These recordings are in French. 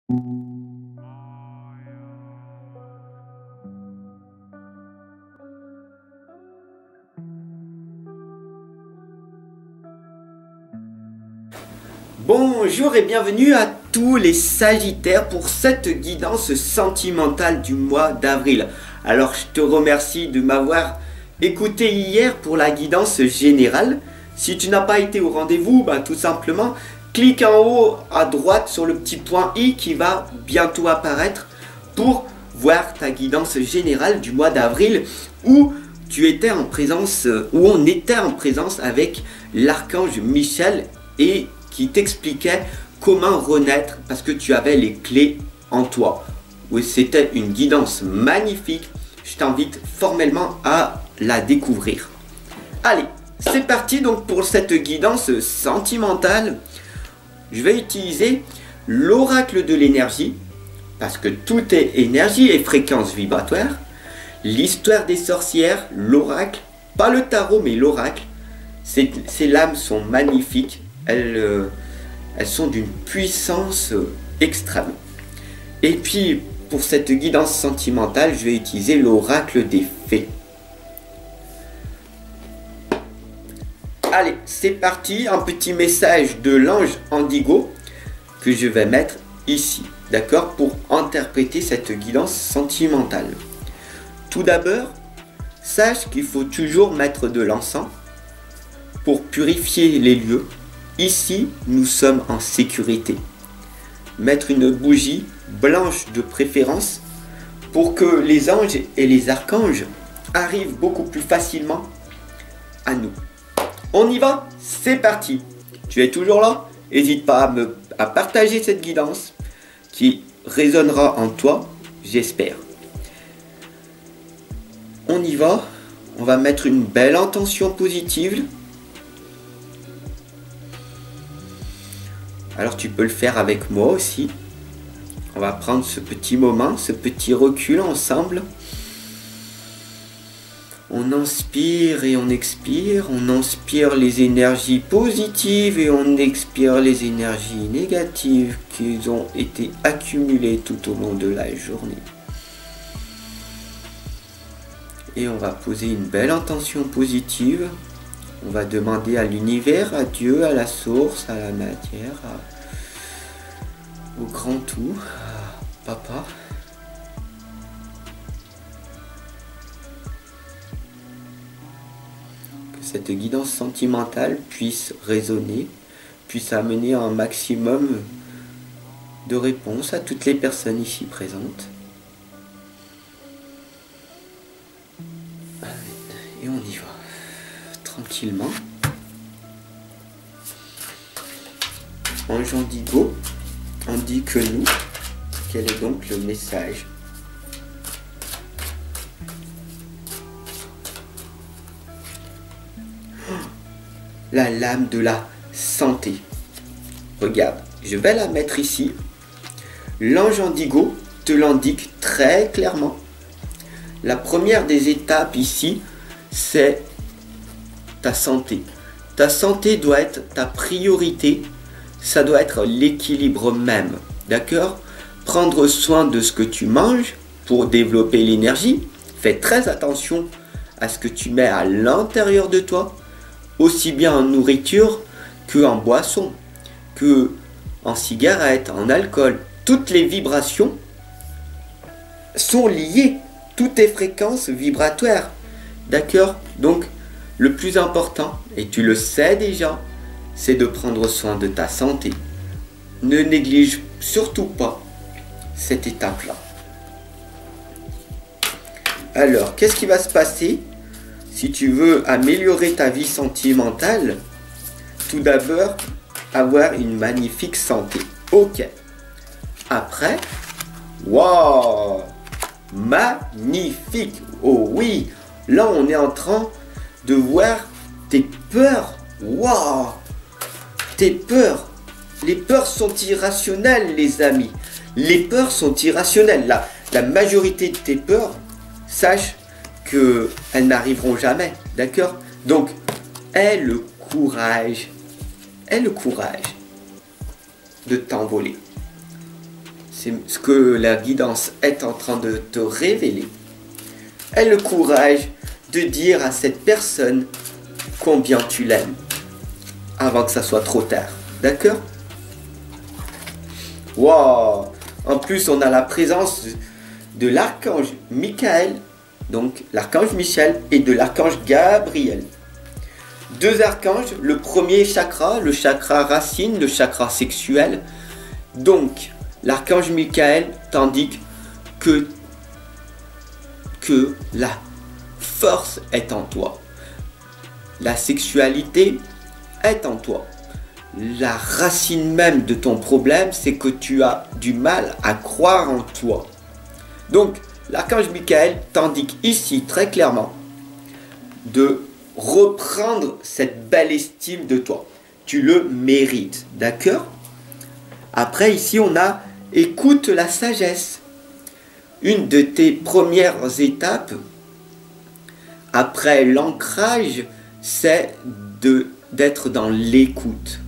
Bonjour et bienvenue à tous les Sagittaires pour cette guidance sentimentale du mois d'avril. Alors je te remercie de m'avoir écouté hier pour la guidance générale. Si tu n'as pas été au rendez-vous, tout simplement clique en haut à droite sur le petit point I qui va bientôt apparaître pour voir ta guidance générale du mois d'avril où tu étais en présence, où on était en présence avec l'archange Michel et qui t'expliquait comment renaître parce que tu avais les clés en toi. Oui, c'était une guidance magnifique. Je t'invite formellement à la découvrir. Allez, c'est parti donc pour cette guidance sentimentale. Je vais utiliser l'oracle de l'énergie parce que tout est énergie et fréquence vibratoire. L'histoire des sorcières, l'oracle, pas le tarot mais l'oracle. Ces lames sont magnifiques. Elles sont d'une puissance extrême. Et puis, pour cette guidance sentimentale, je vais utiliser l'oracle des fées. Allez, c'est parti. Un petit message de l'ange Indigo que je vais mettre ici, d'accord, pour interpréter cette guidance sentimentale. Tout d'abord, sache qu'il faut toujours mettre de l'encens pour purifier les lieux. Ici, nous sommes en sécurité. Mettre une bougie blanche de préférence pour que les anges et les archanges arrivent beaucoup plus facilement à nous. On y va? C'est parti! Tu es toujours là? N'hésite pas à partager cette guidance qui résonnera en toi, j'espère. On y va. On va mettre une belle intention positive. Alors tu peux le faire avec moi aussi. On va prendre ce petit moment, ce petit recul ensemble. On inspire et on expire. On inspire les énergies positives et on expire les énergies négatives qui ont été accumulées tout au long de la journée. Et on va poser une belle intention positive. On va demander à l'univers, à Dieu, à la source, à la matière, au grand tout, à papa. Que cette guidance sentimentale puisse résonner, puisse amener un maximum de réponses à toutes les personnes ici présentes. Et on y va. Tranquillement. Ange Indigo, indique-nous quel est donc le message. La lame de la santé. Regarde, je vais la mettre ici. L'ange Indigo te l'indique très clairement. La première des étapes ici, c'est ta santé. Ta santé doit être ta priorité. Ça doit être l'équilibre même. D'accord? Prendre soin de ce que tu manges pour développer l'énergie. Fais très attention à ce que tu mets à l'intérieur de toi. Aussi bien en nourriture que en boisson, que en cigarette, en alcool. Toutes les vibrations sont liées. Toutes les fréquences vibratoires. D'accord? Donc, le plus important, et tu le sais déjà, c'est de prendre soin de ta santé. Ne néglige surtout pas cette étape-là. Alors, qu'est-ce qui va se passer si tu veux améliorer ta vie sentimentale? Tout d'abord, avoir une magnifique santé. Ok. Après, waouh! Magnifique! Oh oui! Là, on est en train de voir tes peurs. Waouh! Tes peurs. Les peurs sont irrationnelles, les amis. Les peurs sont irrationnelles. La majorité de tes peurs, sache qu'elles n'arriveront jamais. D'accord? Donc, aie le courage. Aie le courage de t'envoler. c'est ce que la guidance est en train de te révéler. Aie le courage de dire à cette personne combien tu l'aimes avant que ça soit trop tard. D'accord? Wow! En plus, on a la présence de l'archange Michael, donc l'archange Michel, et de l'archange Gabriel. Deux archanges, le premier chakra, le chakra racine, le chakra sexuel. Donc, l'archange Michael t'indique que la force est en toi. La sexualité est en toi. La racine même de ton problème, c'est que tu as du mal à croire en toi. Donc, l'archange Michael t'indique ici très clairement de reprendre cette belle estime de toi. Tu le mérites, d'accord? Après, ici, on a écoute la sagesse. Une de tes premières étapes après l'ancrage, c'est d'être dans l'écoute.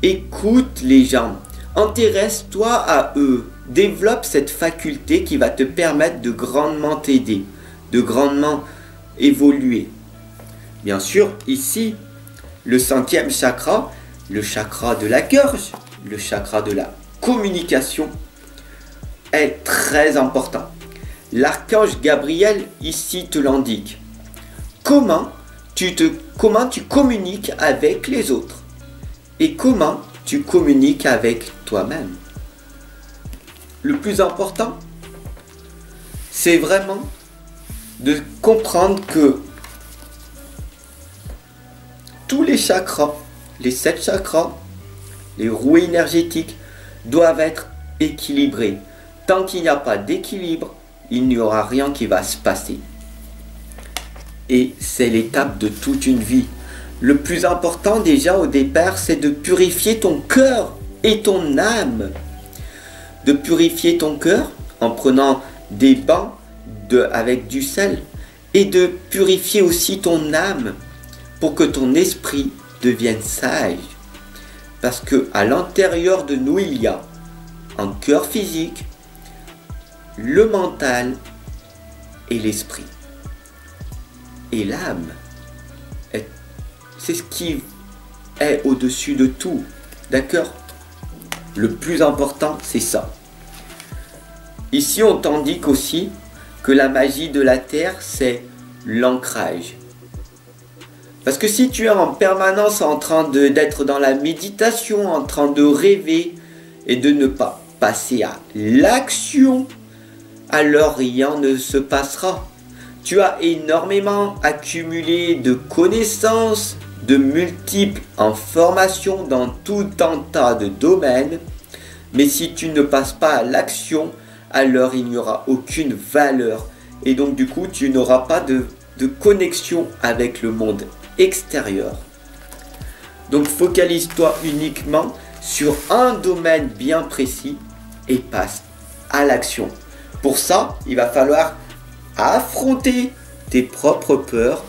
Écoute les gens, intéresse-toi à eux, développe cette faculté qui va te permettre de grandement t'aider, de grandement évoluer. Bien sûr, ici, le 5e chakra, le chakra de la gorge, le chakra de la communication, est très important. L'archange Gabriel, ici, te l'indique. Comment tu communiques avec les autres et comment tu communiques avec toi-même. Le plus important, c'est vraiment de comprendre que tous les chakras, les 7 chakras, les roues énergétiques doivent être équilibrés. Tant qu'il n'y a pas d'équilibre, il n'y aura rien qui va se passer. Et c'est l'étape de toute une vie. Le plus important déjà au départ, c'est de purifier ton cœur et ton âme. De purifier ton cœur en prenant des bains avec du sel. Et de purifier aussi ton âme pour que ton esprit devienne sage. Parce que à l'intérieur de nous, il y a un cœur physique, le mental et l'esprit. Et l'âme, c'est ce qui est au-dessus de tout. D'accord? Le plus important, c'est ça. Ici, on t'indique aussi que la magie de la Terre, c'est l'ancrage. Parce que si tu es en permanence en train d'être dans la méditation, en train de rêver et de ne pas passer à l'action, alors rien ne se passera. Tu as énormément accumulé de connaissances, de multiples informations dans tout un tas de domaines, mais si tu ne passes pas à l'action, alors il n'y aura aucune valeur et donc du coup tu n'auras pas de connexion avec le monde extérieur. Donc focalise-toi uniquement sur un domaine bien précis et passe à l'action. Pour ça, il va falloir affronter tes propres peurs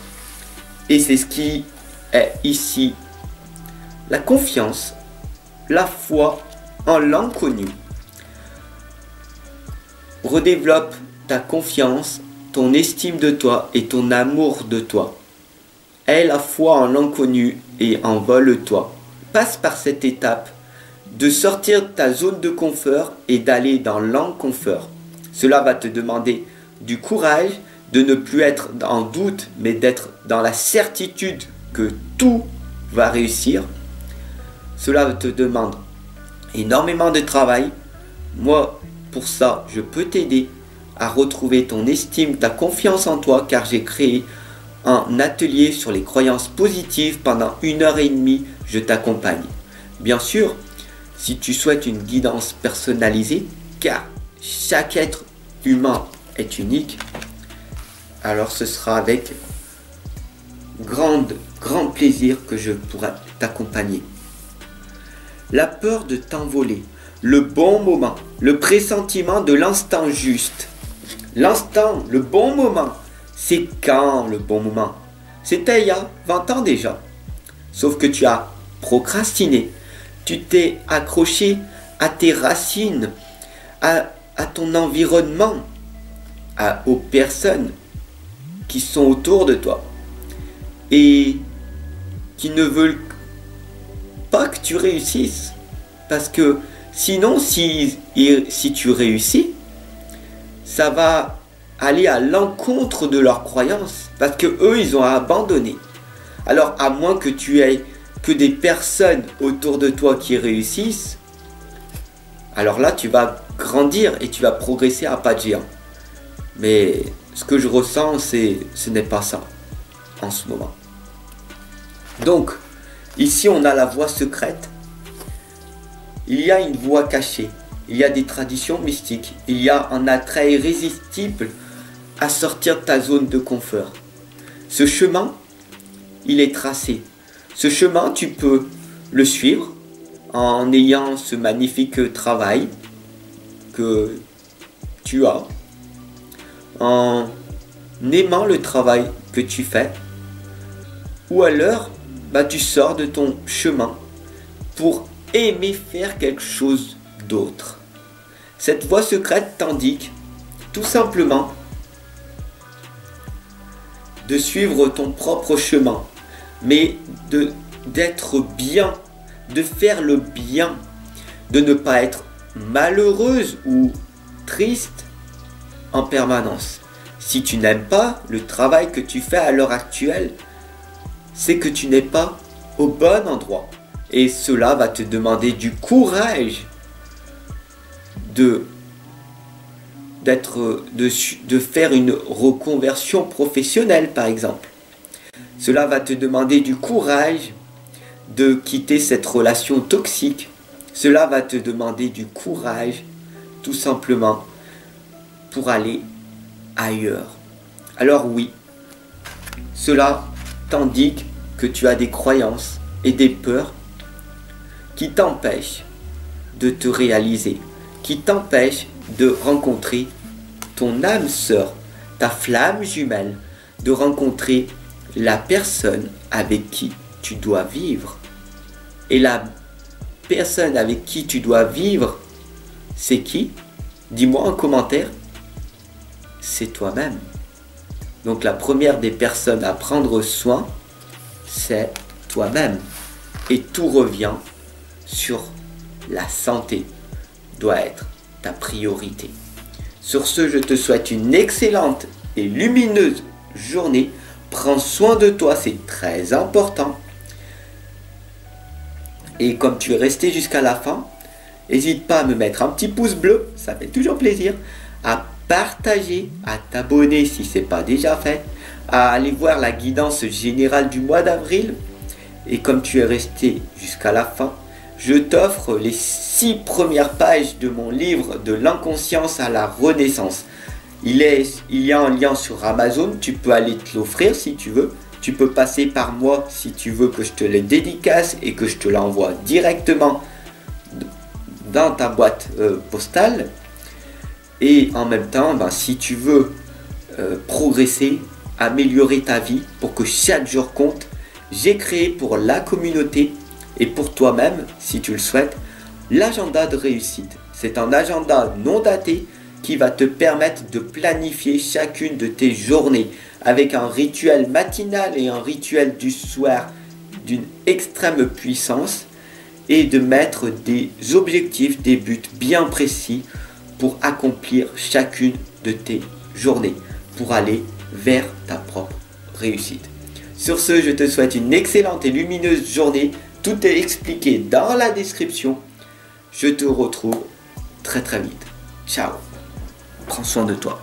et c'est ce qui est ici la confiance, la foi en l'inconnu. Redéveloppe ta confiance, ton estime de toi et ton amour de toi. Aie la foi en l'inconnu et envole-toi. Passe par cette étape de sortir de ta zone de confort et d'aller dans l'inconfort. Cela va te demander du courage, de ne plus être en doute, mais d'être dans la certitude que tout va réussir. Cela te demande énormément de travail. Moi, pour ça, je peux t'aider à retrouver ton estime, ta confiance en toi, car j'ai créé un atelier sur les croyances positives pendant 1h30, je t'accompagne. Bien sûr, si tu souhaites une guidance personnalisée, car chaque être humain est unique, alors ce sera avec grand plaisir que je pourrai t'accompagner. La peur de t'envoler, le bon moment, le pressentiment de l'instant juste. L'instant, le bon moment, c'est quand le bon moment? C'était il y a 20 ans déjà. Sauf que tu as procrastiné, tu t'es accroché à tes racines, à ton environnement, aux personnes qui sont autour de toi et qui ne veulent pas que tu réussisses. Parce que sinon, si tu réussis, ça va aller à l'encontre de leurs croyances. Parce que eux, ils ont abandonné. Alors, à moins que tu aies que des personnes autour de toi qui réussissent, alors là, tu vas grandir et tu vas progresser à pas de géant. Mais ce que je ressens, ce n'est pas ça en ce moment. Donc, ici, on a la voie secrète. Il y a une voie cachée. Il y a des traditions mystiques. Il y a un attrait irrésistible à sortir de ta zone de confort. Ce chemin, il est tracé. Ce chemin, tu peux le suivre en ayant ce magnifique travail que tu as, en aimant le travail que tu fais, ou alors tu sors de ton chemin pour aimer faire quelque chose d'autre. Cette voie secrète t'indique tout simplement de suivre ton propre chemin, mais d'être bien, de faire le bien, de ne pas être malheureuse ou triste en permanence. Si tu n'aimes pas le travail que tu fais à l'heure actuelle, c'est que tu n'es pas au bon endroit. Et cela va te demander du courage de faire une reconversion professionnelle, par exemple. Cela va te demander du courage de quitter cette relation toxique. Cela va te demander du courage, tout simplement, pour aller ailleurs. Alors oui, cela t'indique que tu as des croyances et des peurs qui t'empêchent de te réaliser, qui t'empêchent de rencontrer ton âme sœur, ta flamme jumelle, de rencontrer la personne avec qui tu dois vivre. Et la personne avec qui tu dois vivre, c'est qui? Dis-moi en commentaire. C'est toi-même. Donc la première des personnes à prendre soin, c'est toi-même. Et tout revient sur la santé. Doit être ta priorité. Sur ce, je te souhaite une excellente et lumineuse journée. Prends soin de toi, c'est très important. Et comme tu es resté jusqu'à la fin, n'hésite pas à me mettre un petit pouce bleu, ça fait toujours plaisir, à partager, à t'abonner si ce n'est pas déjà fait, à aller voir la guidance générale du mois d'avril. Et comme tu es resté jusqu'à la fin, je t'offre les 6 premières pages de mon livre de l'inconscience à la renaissance. Il y a un lien sur Amazon, tu peux aller te l'offrir si tu veux. Tu peux passer par moi si tu veux que je te le dédicace et que je te l'envoie directement dans ta boîte postale. Et en même temps, si tu veux progresser, améliorer ta vie pour que chaque jour compte, j'ai créé pour la communauté et pour toi-même, si tu le souhaites, l'agenda de réussite. C'est un agenda non daté qui va te permettre de planifier chacune de tes journées avec un rituel matinal et un rituel du soir d'une extrême puissance et de mettre des objectifs, des buts bien précis pour accomplir chacune de tes journées, pour aller vers ta propre réussite. Sur ce, je te souhaite une excellente et lumineuse journée. Tout est expliqué dans la description. Je te retrouve très très vite. Ciao. Prends soin de toi.